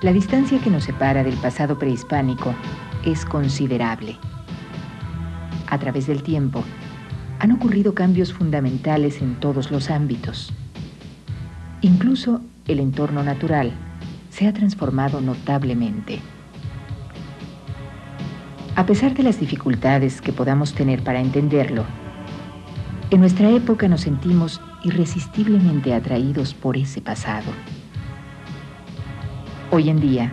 La distancia que nos separa del pasado prehispánico es considerable. A través del tiempo, han ocurrido cambios fundamentales en todos los ámbitos. Incluso el entorno natural se ha transformado notablemente. A pesar de las dificultades que podamos tener para entenderlo, en nuestra época nos sentimos irresistiblemente atraídos por ese pasado. Hoy en día,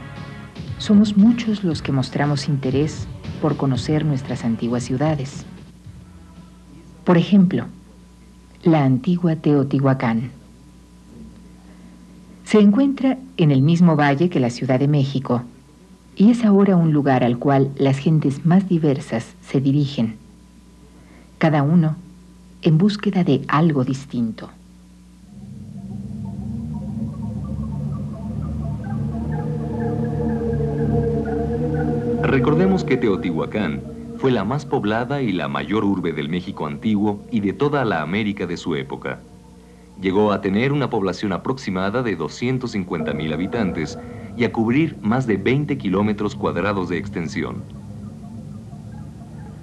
somos muchos los que mostramos interés por conocer nuestras antiguas ciudades. Por ejemplo, la antigua Teotihuacán. Se encuentra en el mismo valle que la Ciudad de México y es ahora un lugar al cual las gentes más diversas se dirigen, cada uno en búsqueda de algo distinto. Recordemos que Teotihuacán fue la más poblada y la mayor urbe del México antiguo y de toda la América de su época. Llegó a tener una población aproximada de 250,000 habitantes y a cubrir más de 20 kilómetros cuadrados de extensión.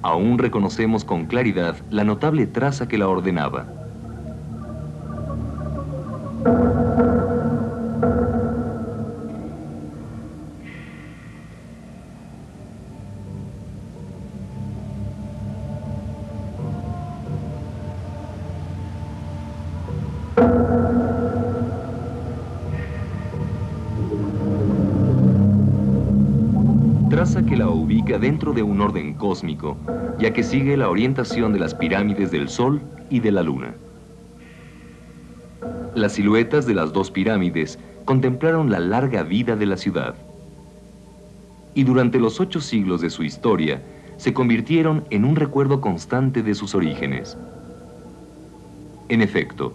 Aún reconocemos con claridad la notable traza que la ordenaba. Traza que la ubica dentro de un orden cósmico, ya que sigue la orientación de las pirámides del Sol y de la Luna. Las siluetas de las dos pirámides contemplaron la larga vida de la ciudad. Y durante los 8 siglos de su historia, se convirtieron en un recuerdo constante de sus orígenes. En efecto,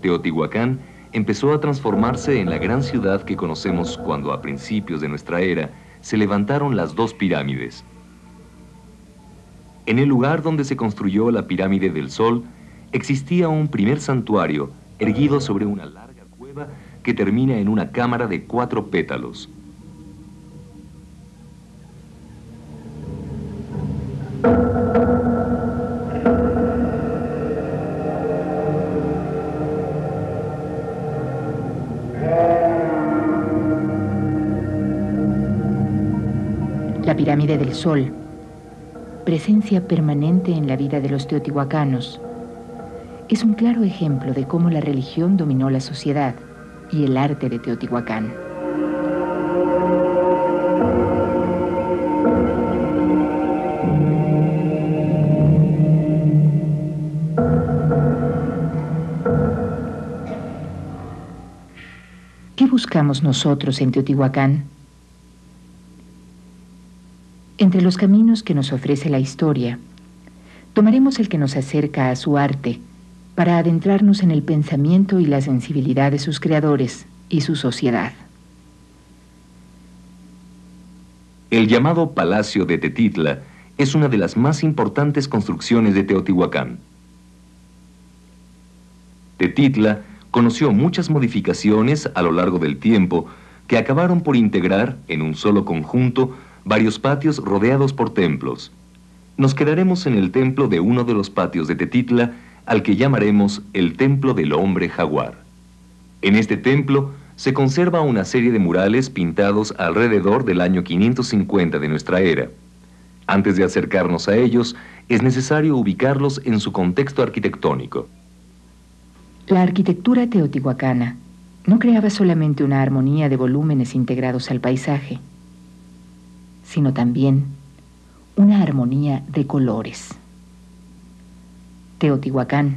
Teotihuacán empezó a transformarse en la gran ciudad que conocemos cuando a principios de nuestra era se levantaron las dos pirámides. En el lugar donde se construyó la pirámide del Sol, existía un primer santuario erguido sobre una larga cueva que termina en una cámara de 4 pétalos. La pirámide del Sol, presencia permanente en la vida de los teotihuacanos, es un claro ejemplo de cómo la religión dominó la sociedad y el arte de Teotihuacán. ¿Qué buscamos nosotros en Teotihuacán? Entre los caminos que nos ofrece la historia, tomaremos el que nos acerca a su arte para adentrarnos en el pensamiento y la sensibilidad de sus creadores y su sociedad. El llamado Palacio de Tetitla es una de las más importantes construcciones de Teotihuacán. Tetitla conoció muchas modificaciones a lo largo del tiempo que acabaron por integrar en un solo conjunto varios patios rodeados por templos. Nos quedaremos en el templo de uno de los patios de Tetitla, al que llamaremos el Templo del Hombre Jaguar. En este templo se conserva una serie de murales pintados alrededor del año 550 de nuestra era. Antes de acercarnos a ellos, es necesario ubicarlos en su contexto arquitectónico. La arquitectura teotihuacana no creaba solamente una armonía de volúmenes integrados al paisaje, sino también una armonía de colores. Teotihuacán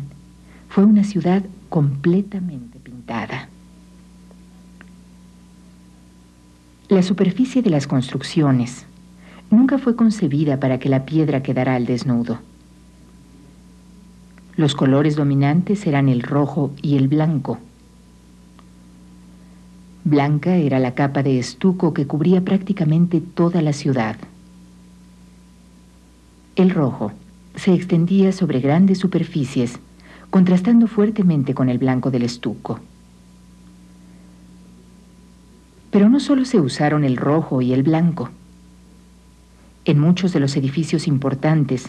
fue una ciudad completamente pintada. La superficie de las construcciones nunca fue concebida para que la piedra quedara al desnudo. Los colores dominantes eran el rojo y el blanco. Blanca era la capa de estuco que cubría prácticamente toda la ciudad. El rojo se extendía sobre grandes superficies, contrastando fuertemente con el blanco del estuco. Pero no solo se usaron el rojo y el blanco. En muchos de los edificios importantes,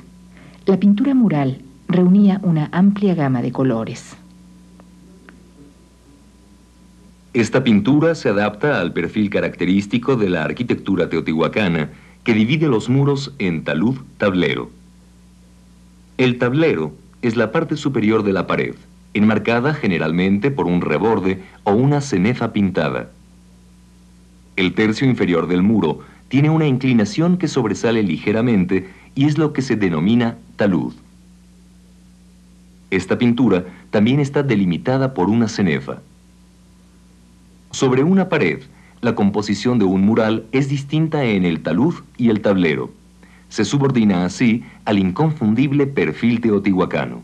la pintura mural reunía una amplia gama de colores. Esta pintura se adapta al perfil característico de la arquitectura teotihuacana, que divide los muros en talud-tablero. El tablero es la parte superior de la pared, enmarcada generalmente por un reborde o una cenefa pintada. El tercio inferior del muro tiene una inclinación que sobresale ligeramente y es lo que se denomina talud. Esta pintura también está delimitada por una cenefa. Sobre una pared, la composición de un mural es distinta en el talud y el tablero. Se subordina así al inconfundible perfil teotihuacano.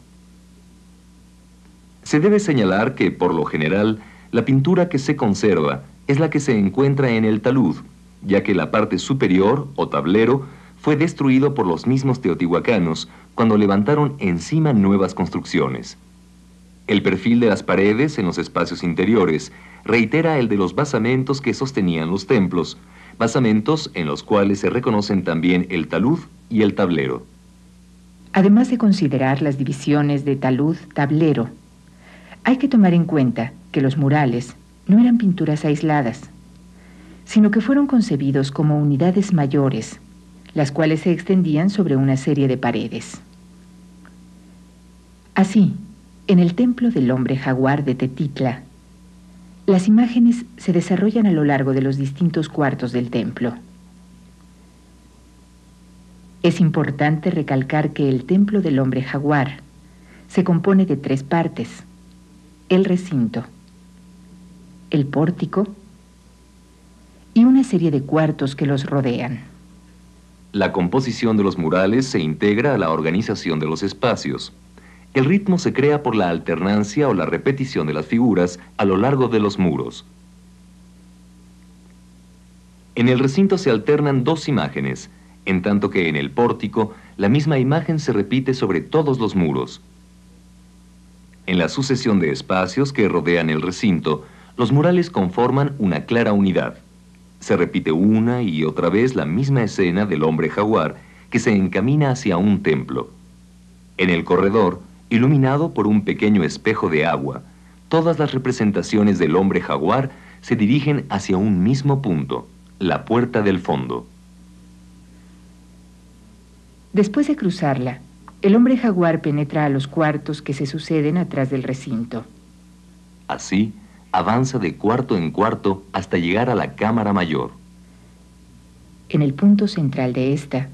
Se debe señalar que, por lo general, la pintura que se conserva es la que se encuentra en el talud, ya que la parte superior, o tablero, fue destruido por los mismos teotihuacanos cuando levantaron encima nuevas construcciones. El perfil de las paredes en los espacios interiores reitera el de los basamentos que sostenían los templos, basamentos en los cuales se reconocen también el talud y el tablero. Además de considerar las divisiones de talud-tablero, hay que tomar en cuenta que los murales no eran pinturas aisladas, sino que fueron concebidos como unidades mayores, las cuales se extendían sobre una serie de paredes. Así, en el templo del hombre jaguar de Tetitla, las imágenes se desarrollan a lo largo de los distintos cuartos del templo. Es importante recalcar que el templo del hombre jaguar se compone de 3 partes: el recinto, el pórtico y una serie de cuartos que los rodean. La composición de los murales se integra a la organización de los espacios. El ritmo se crea por la alternancia o la repetición de las figuras a lo largo de los muros. En el recinto se alternan 2 imágenes, en tanto que en el pórtico la misma imagen se repite sobre todos los muros. En la sucesión de espacios que rodean el recinto, los murales conforman una clara unidad. Se repite una y otra vez la misma escena del hombre jaguar que se encamina hacia un templo. En el corredor, iluminado por un pequeño espejo de agua, todas las representaciones del hombre jaguar se dirigen hacia un mismo punto, la puerta del fondo. Después de cruzarla, el hombre jaguar penetra a los cuartos que se suceden atrás del recinto. Así, avanza de cuarto en cuarto hasta llegar a la cámara mayor. En el punto central de esta,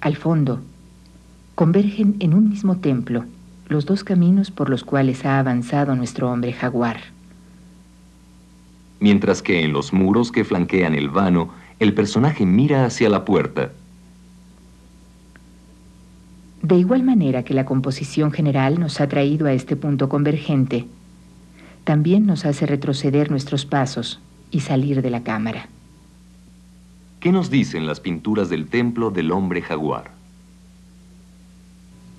al fondo, convergen en un mismo templo los 2 caminos por los cuales ha avanzado nuestro hombre jaguar. Mientras que en los muros que flanquean el vano, el personaje mira hacia la puerta. De igual manera que la composición general nos ha traído a este punto convergente, también nos hace retroceder nuestros pasos y salir de la cámara. ¿Qué nos dicen las pinturas del templo del hombre jaguar?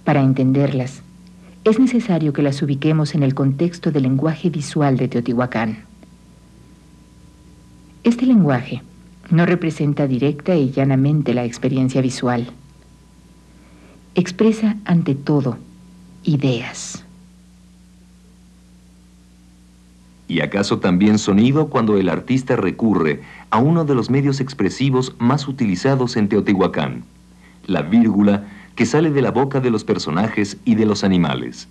Para entenderlas, es necesario que las ubiquemos en el contexto del lenguaje visual de Teotihuacán. Este lenguaje no representa directa y llanamente la experiencia visual. Expresa ante todo ideas. ¿Y acaso también sonido cuando el artista recurre a uno de los medios expresivos más utilizados en Teotihuacán, la vírgula que sale de la boca de los personajes y de los animales?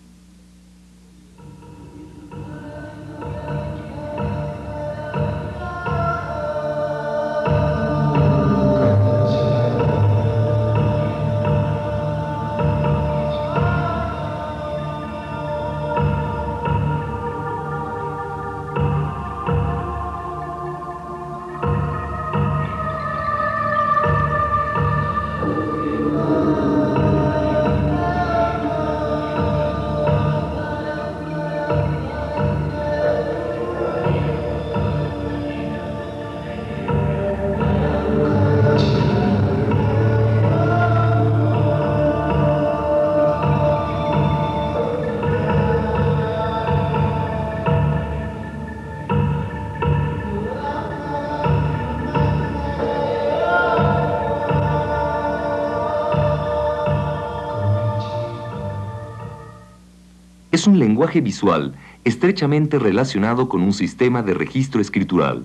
Es un lenguaje visual estrechamente relacionado con un sistema de registro escritural.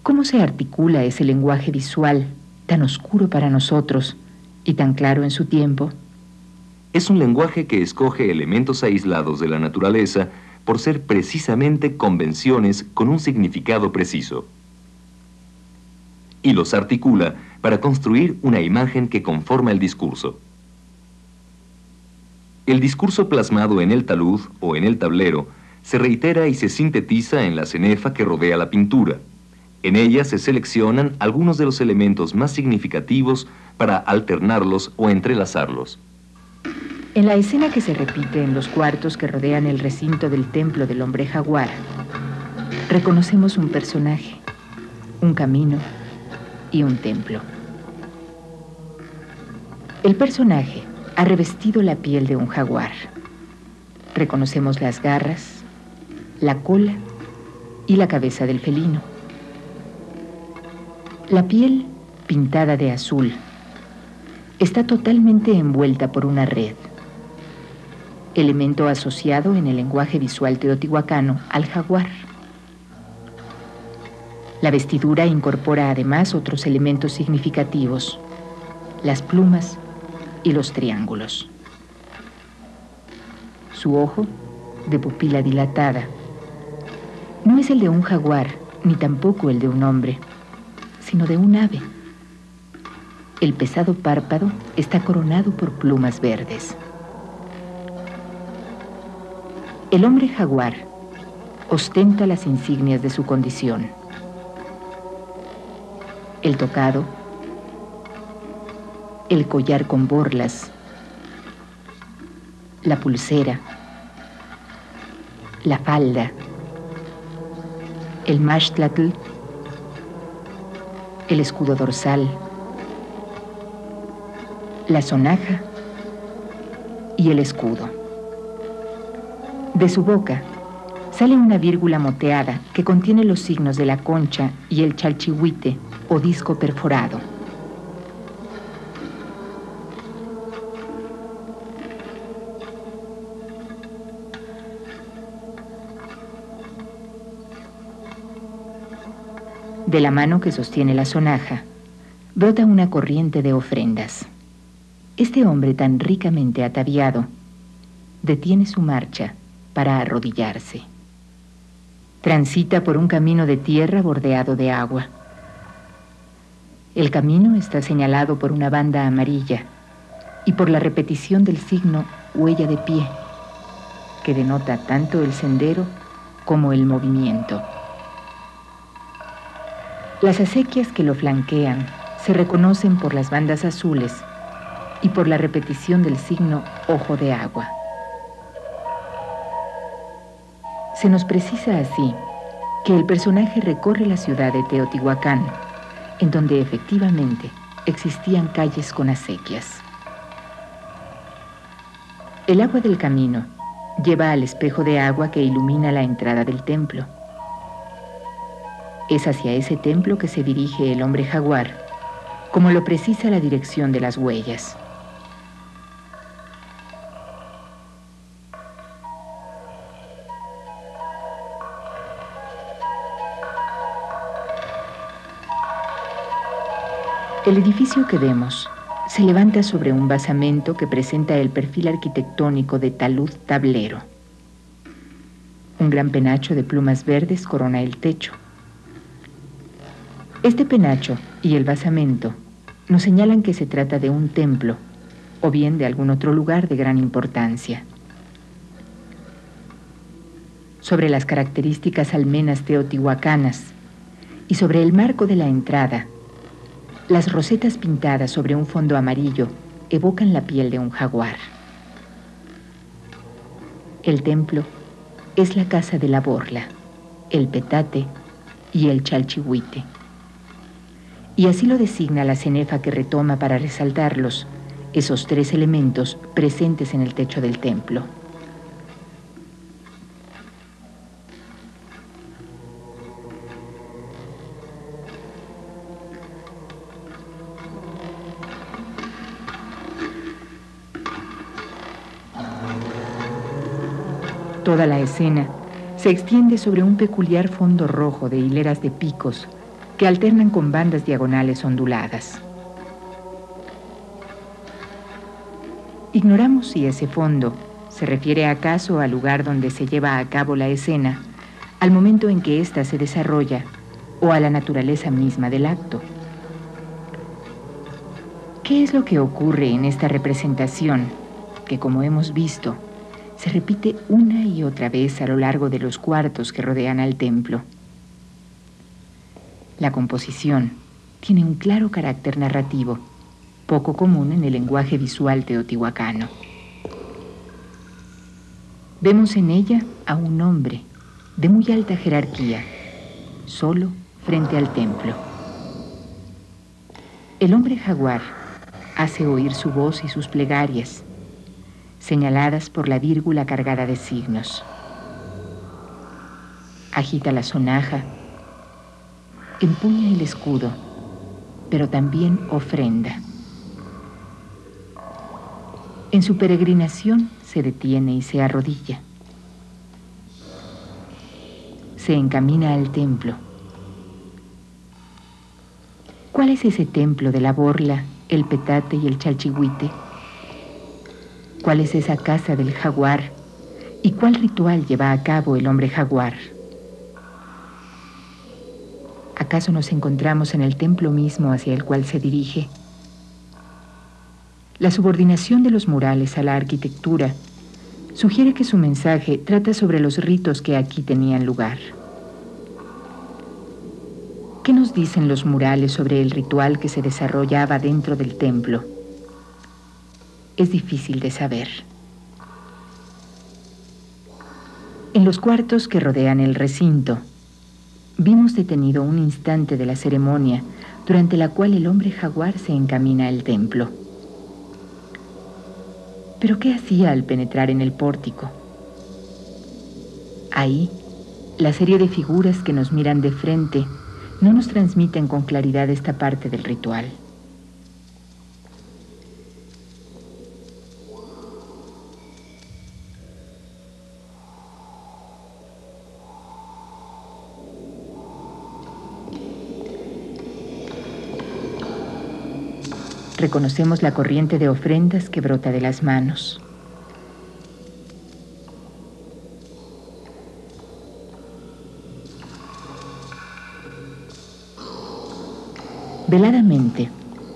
¿Cómo se articula ese lenguaje visual tan oscuro para nosotros y tan claro en su tiempo? Es un lenguaje que escoge elementos aislados de la naturaleza por ser precisamente convenciones con un significado preciso. Y los articula para construir una imagen que conforma el discurso. El discurso plasmado en el talud o en el tablero se reitera y se sintetiza en la cenefa que rodea la pintura. En ella se seleccionan algunos de los elementos más significativos para alternarlos o entrelazarlos. En la escena que se repite en los cuartos que rodean el recinto del templo del hombre jaguar, reconocemos un personaje, un camino y un templo. El personaje ha revestido la piel de un jaguar. Reconocemos las garras, la cola y la cabeza del felino. La piel, pintada de azul, está totalmente envuelta por una red, elemento asociado en el lenguaje visual teotihuacano al jaguar. La vestidura incorpora además otros elementos significativos, las plumas y los triángulos. Su ojo, de pupila dilatada, no es el de un jaguar, ni tampoco el de un hombre, sino de un ave. El pesado párpado está coronado por plumas verdes. El hombre jaguar ostenta las insignias de su condición: el tocado, el collar con borlas, la pulsera, la falda, el mashtlatl, el escudo dorsal, la sonaja y el escudo. De su boca sale una vírgula moteada que contiene los signos de la concha y el chalchihuite o disco perforado. De la mano que sostiene la sonaja brota una corriente de ofrendas. Este hombre tan ricamente ataviado detiene su marcha para arrodillarse. Transita por un camino de tierra bordeado de agua. El camino está señalado por una banda amarilla y por la repetición del signo huella de pie, que denota tanto el sendero como el movimiento. Las acequias que lo flanquean se reconocen por las bandas azules y por la repetición del signo ojo de agua. Se nos precisa así que el personaje recorre la ciudad de Teotihuacán, en donde efectivamente existían calles con acequias. El agua del camino lleva al espejo de agua que ilumina la entrada del templo. Es hacia ese templo que se dirige el hombre jaguar, como lo precisa la dirección de las huellas. El edificio que vemos se levanta sobre un basamento que presenta el perfil arquitectónico de talud tablero. Un gran penacho de plumas verdes corona el techo. Este penacho y el basamento nos señalan que se trata de un templo o bien de algún otro lugar de gran importancia. Sobre las características almenas teotihuacanas y sobre el marco de la entrada, las rosetas pintadas sobre un fondo amarillo evocan la piel de un jaguar. El templo es la casa de la borla, el petate y el chalchihuite. Y así lo designa la cenefa que retoma para resaltarlos, esos tres elementos presentes en el techo del templo. Toda la escena se extiende sobre un peculiar fondo rojo de hileras de picos que alternan con bandas diagonales onduladas. Ignoramos si ese fondo se refiere acaso al lugar donde se lleva a cabo la escena, al momento en que ésta se desarrolla, o a la naturaleza misma del acto. ¿Qué es lo que ocurre en esta representación que, como hemos visto, se repite una y otra vez a lo largo de los cuartos que rodean al templo? La composición tiene un claro carácter narrativo, poco común en el lenguaje visual teotihuacano. Vemos en ella a un hombre de muy alta jerarquía, solo frente al templo. El hombre jaguar hace oír su voz y sus plegarias, señaladas por la vírgula cargada de signos. Agita la sonaja, empuña el escudo, pero también ofrenda. En su peregrinación se detiene y se arrodilla. Se encamina al templo. ¿Cuál es ese templo de la borla, el petate y el chalchihuite? ¿Cuál es esa casa del jaguar? ¿Y cuál ritual lleva a cabo el hombre jaguar? ¿Acaso nos encontramos en el templo mismo hacia el cual se dirige? La subordinación de los murales a la arquitectura sugiere que su mensaje trata sobre los ritos que aquí tenían lugar. ¿Qué nos dicen los murales sobre el ritual que se desarrollaba dentro del templo? Es difícil de saber. En los cuartos que rodean el recinto, vimos detenido un instante de la ceremonia durante la cual el hombre jaguar se encamina al templo. ¿Pero qué hacía al penetrar en el pórtico? Ahí, la serie de figuras que nos miran de frente no nos transmiten con claridad esta parte del ritual. Reconocemos la corriente de ofrendas que brota de las manos. Veladamente,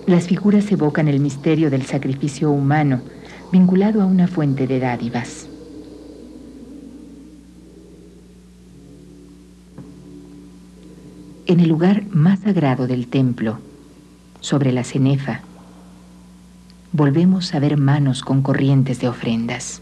las figuras evocan el misterio del sacrificio humano vinculado a una fuente de dádivas. En el lugar más sagrado del templo, sobre la cenefa, volvemos a ver manos con corrientes de ofrendas.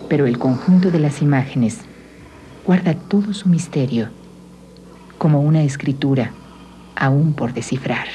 Pero el conjunto de las imágenes guarda todo su misterio, como una escritura aún por descifrar.